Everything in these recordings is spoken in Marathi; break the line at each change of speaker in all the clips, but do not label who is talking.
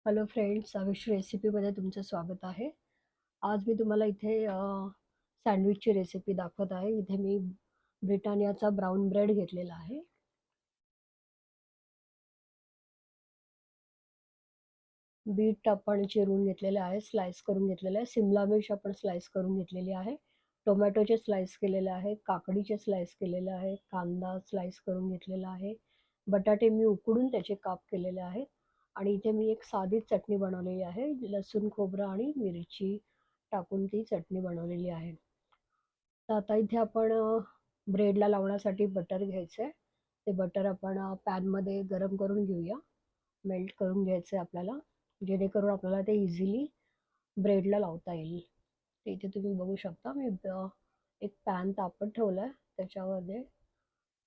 हॅलो फ्रेंड्स, आयुष रेसिपीमध्ये तुमचं स्वागत आहे. आज मी तुम्हाला इथे सँडविचची रेसिपी दाखवत आहे. इथे मी ब्रिटानियाचा ब्राउन ब्रेड घेतलेला आहे. बीट आपण चिरून घेतलेले आहे, स्लाइस करून घेतलेले आहे. सिमला मिर्च आपण स्लाइस करून घेतलेली आहे. टोमॅटोचे स्लाइस केलेले आहेत, काकडीचे स्लाइस केलेले आहेत, कांदा स्लाइस करून घेतलेला आहे. बटाटे मी उकडून त्याचे काप केलेले आहेत आणि इथे मी एक साधी चटणी बनवलेली आहे. लसूण, खोबरं आणि मिरची टाकून ती चटणी बनवलेली आहे. तर आता इथे आपण ब्रेडला लावण्यासाठी बटर घ्यायचं आहे. ते बटर आपण पॅनमध्ये गरम करून घेऊया. मेल्ट करून घ्यायचं आहे आपल्याला, जेणेकरून आपल्याला ते इझिली ब्रेडला लावता येईल. ते इथे तुम्ही बघू शकता मी एक पॅन तापत ठेवला आहे. त्याच्यामध्ये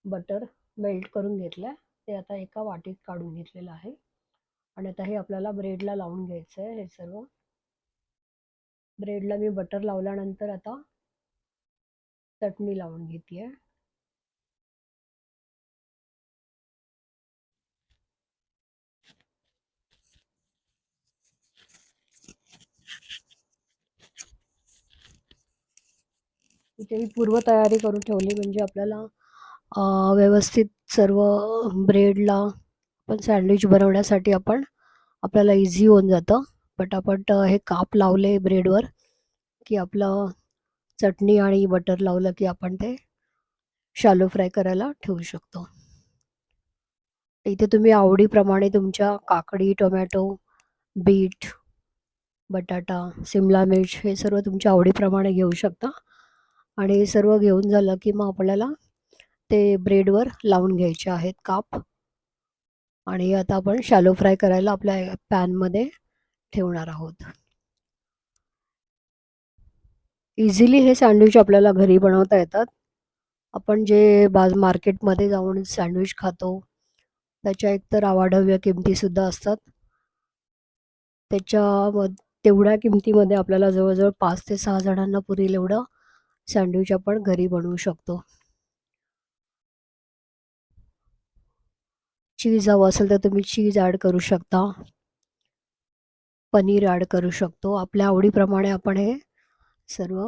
बटर मेल्ट करून घेतलं आहे. ते आता एका वाटीत काढून घेतलेलं आहे आणि आता हे आपल्याला ब्रेडला लावून घ्यायचं आहे. हे सर्व ब्रेडला मी बटर लावल्यानंतर आता चटणी लावून घेते आहे. इथे मी पूर्वतयारी करून ठेवली, म्हणजे आपल्याला व्यवस्थित सर्व ब्रेडला पण सँडविच बनवण्यासाठी आपल्याला इझी होऊन जातं. पटापट हे काप लावले ब्रेडवर की आपलं चटणी आणि बटर लावलं की आपण ते शॅलो फ्राय करायला ठेवू शकतो. इथे तुम्ही आवडीप्रमाणे तुमच्या काकडी, टोमॅटो, बीट, बटाटा, सिमला मिर्च हे सर्व तुमच्या आवडीप्रमाणे घेऊ शकता आणि हे सर्व घेऊन झालं की मग आपल्याला ते ब्रेडवर लावून घ्यायचे आहेत काप आणि आता आपण शॅलो फ्राय करायला आपल्या पॅनमध्ये ठेवणार आहोत. इझिली हे सँडविच आपल्याला घरी बनवता येतात. आपण जे मार्केटमध्ये जाऊन सँडविच खातो त्याच्या एकतर आवाढव्य किमतीसुद्धा असतात. तेवढ्या किमतीमध्ये आपल्याला जवळजवळ 5 ते 6 जणांना पुरेल एवढं सँडविच आपण घरी बनवू शकतो. चीज हवं असेल तर तुम्ही चीज ॲड करू शकता. पनीर ॲड करू शकतो. आपल्या आवडीप्रमाणे आपण हे सर्व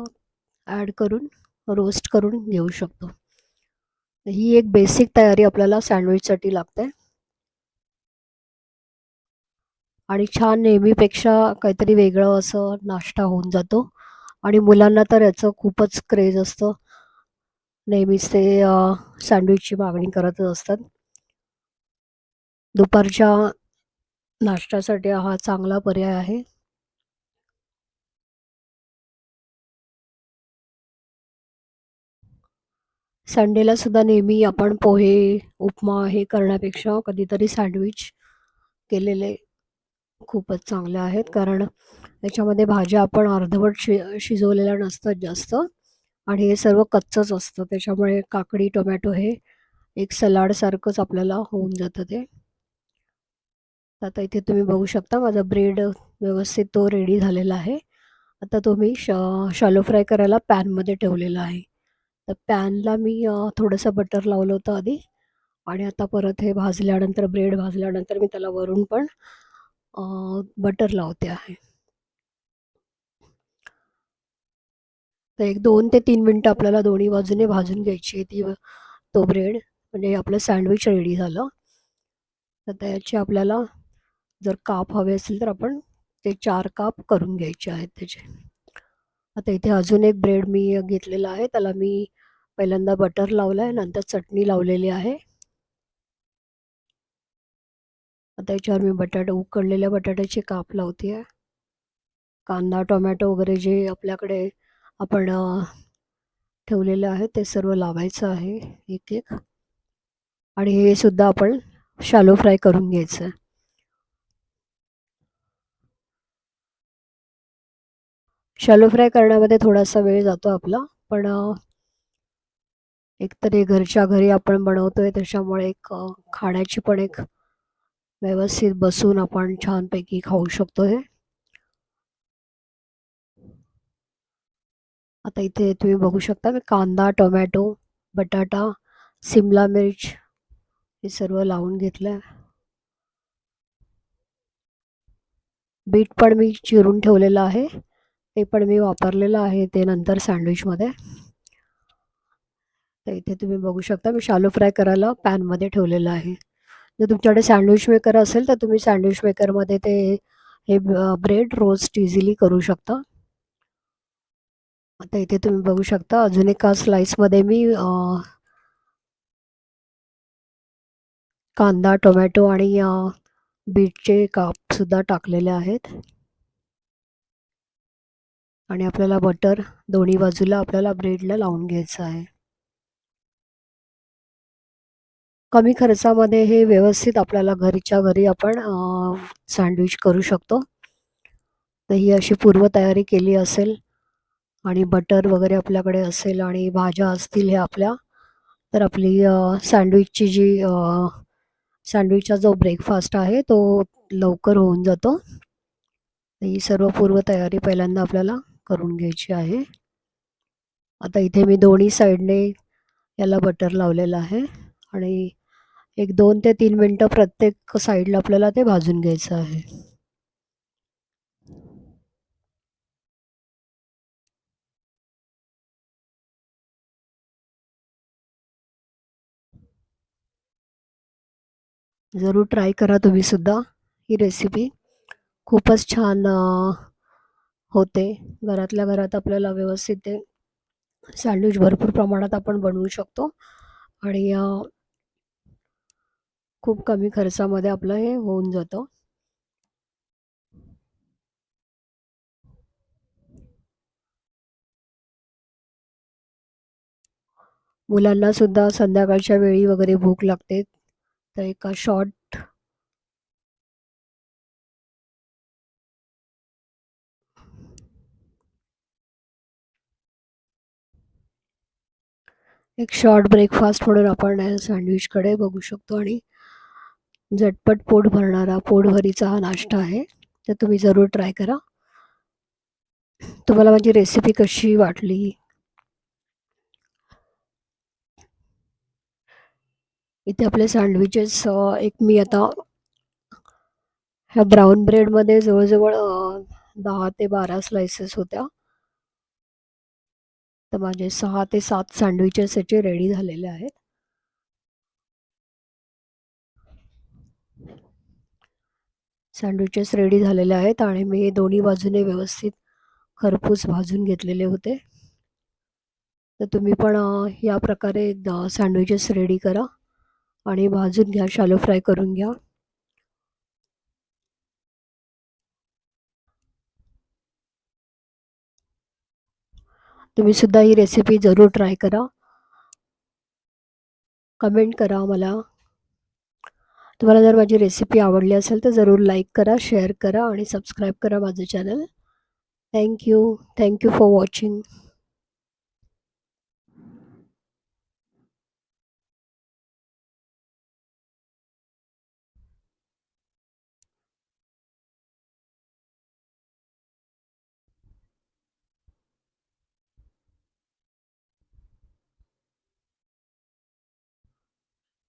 ॲड करून रोस्ट करून घेऊ शकतो. ही एक बेसिक तयारी आपल्याला सँडविचसाठी लागते आणि छान नेहमीपेक्षा काहीतरी वेगळं असं नाश्ता होऊन जातो आणि मुलांना तर याचं खूपच क्रेज असतं. नेहमीच ते सँडविचची मागणी करतच असतात. दुपारच्या नाश्त्यासाठी हा चांगला पर्याय आहे. संडेला सुद्धा नेहमी आपण पोहे, उपमा हे करण्यापेक्षा कधीतरी सँडविच केलेले खूपच चांगले आहेत. कारण त्याच्यामध्ये भाज्या आपण अर्धवट शिजवलेल्या नसतात जास्त आणि हे सर्व कच्चंच असतं. त्याच्यामुळे काकडी, टोमॅटो हे एक सलाडसारखंच आपल्याला होऊन जातं ते. आता इथे तुम्ही बघू शकता माझा ब्रेड व्यवस्थित तो रेडी झालेला आहे. आता तो मी शॅलो फ्राय करायला पॅनमध्ये ठेवलेला आहे. तर पॅनला मी थोडंसं बटर लावलं होतं आधी आणि आता परत हे भाजल्यानंतर ब्रेड भाजल्यानंतर मी त्याला वरून पण बटर लावते आहे. तर एक 2 ते 3 मिनिटं आपल्याला दोन्ही बाजूने भाजून घ्यायची आहे तो ब्रेड, म्हणजे आपलं सँडविच रेडी झालं. तर त्याचे आपल्याला जर काप हवे असतील तर आपण ते 4 काप करून घ्यायचे आहेत त्याचे. आता इथे अजून एक ब्रेड मी घेतलेला आहे. त्याला मी पहिल्यांदा बटर लावलं आहे, नंतर चटणी लावलेली आहे. आता याच्यावर मी उकडलेल्या बटाट्याचे काप लावते आहे. कांदा, टोमॅटो वगैरे जे आपल्याकडे आपण ठेवलेलं आहे ते सर्व लावायचं आहे एक-एक आणि हे सुद्धा आपण शॅलो फ्राय करून घ्यायचं आहे. शॅलो फ्राय करण्यामध्ये थोडासा वेळ जातो आपला, पण एकतर हे घरच्या घरी आपण बनवतोय त्याच्यामुळे एक खाण्याची पण एक व्यवस्थित बसून आपण छानपैकी खाऊ शकतो हे. आता इथे तुम्ही बघू शकता मी कांदा, टोमॅटो, बटाटा, सिमला मिर्च हे सर्व लावून घेतलं. बीट पण मी चिरून ठेवलेलं आहे, ते पण मी वापरलेलं आहे ते नंतर सँडविचमध्ये. तर इथे तुम्ही बघू शकता मी शालो फ्राय करायला पॅनमध्ये ठेवलेलं आहे. जर तुमच्याकडे सँडविच मेकर असेल तर तुम्ही सँडविच मेकरमध्ये ते हे ब्रेड रोस्ट इझिली करू शकता. आता इथे तुम्ही बघू शकता अजून एका स्लाइसमध्ये मी कांदा, टोमॅटो आणि बीटचे कापसुद्धा टाकलेले आहेत. आणि आपल्याला बटर दोन्ही बाजूला आपल्याला ब्रेडला लावून घ्यायचं आहे. कमी खर्चामध्ये हे व्यवस्थित आपल्याला घरच्या घरी आपण सँडविच करू शकतो. तर ही अशी पूर्वतयारी केली असेल आणि बटर वगैरे आपल्याकडे असेल आणि भाज्या असतील ह्या आपल्या, तर आपली सँडविचची जी सँडविचचा जो ब्रेकफास्ट आहे तो लवकर होऊन जातो. ही सर्व पूर्वतयारी पहिल्यांदा आपल्याला करून घ्यायची आहे. आता इथे मी दोन्ही साईडने याला बटर लावलेलं आहे आणि एक 2 ते 3 मिनटं प्रत्येक साईडला आपल्याला ते भाजून घ्यायचं आहे. जरूर ट्राय करा तुम्ही सुद्धा ही रेसिपी. खूपच छान होते. घरातल्या घरात आपल्याला व्यवस्थित ते सँडविच भरपूर प्रमाणात आपण बनवू शकतो आणि खूप कमी खर्चामध्ये आपलं हे होऊन जातं. मुलांना सुद्धा संध्याकाळच्या वेळी वगैरे भूक लागते, तर एका शॉर्ट ब्रेकफास्ट म्हणून आपण या सँडविचकडे बघू शकतो आणि झटपट पोट भरणारा, पोटभरीचा हा नाश्ता आहे. तर तुम्ही जरूर ट्राय करा. तुम्हाला माझी रेसिपी कशी वाटली? इथे आपले सँडविचेस एक मी आता ह्या ब्राउन ब्रेडमध्ये जवळ-जवळ 10 ते 12 स्लाइसेस होत्या. तर माझे 6 ते 7 सँडविचेस याचे रेडी झालेले आहेत. सँडविचेस रेडी झालेले आहेत आणि मी दोन्ही बाजूने व्यवस्थित खरपूस भाजून घेतलेले होते. तर तुम्ही पण या प्रकारे सँडविचेस रेडी करा आणि भाजून घ्या, शॅलो फ्राय करून घ्या. तुम्ही सुद्धा ही रेसिपी जरूर ट्राय करा. कमेंट करा मला. तुम्हाला जर माझी रेसिपी आवडली असेल तर जरूर लाईक करा, शेअर करा आणि सबस्क्राईब करा माझं channel. Thank you for watching.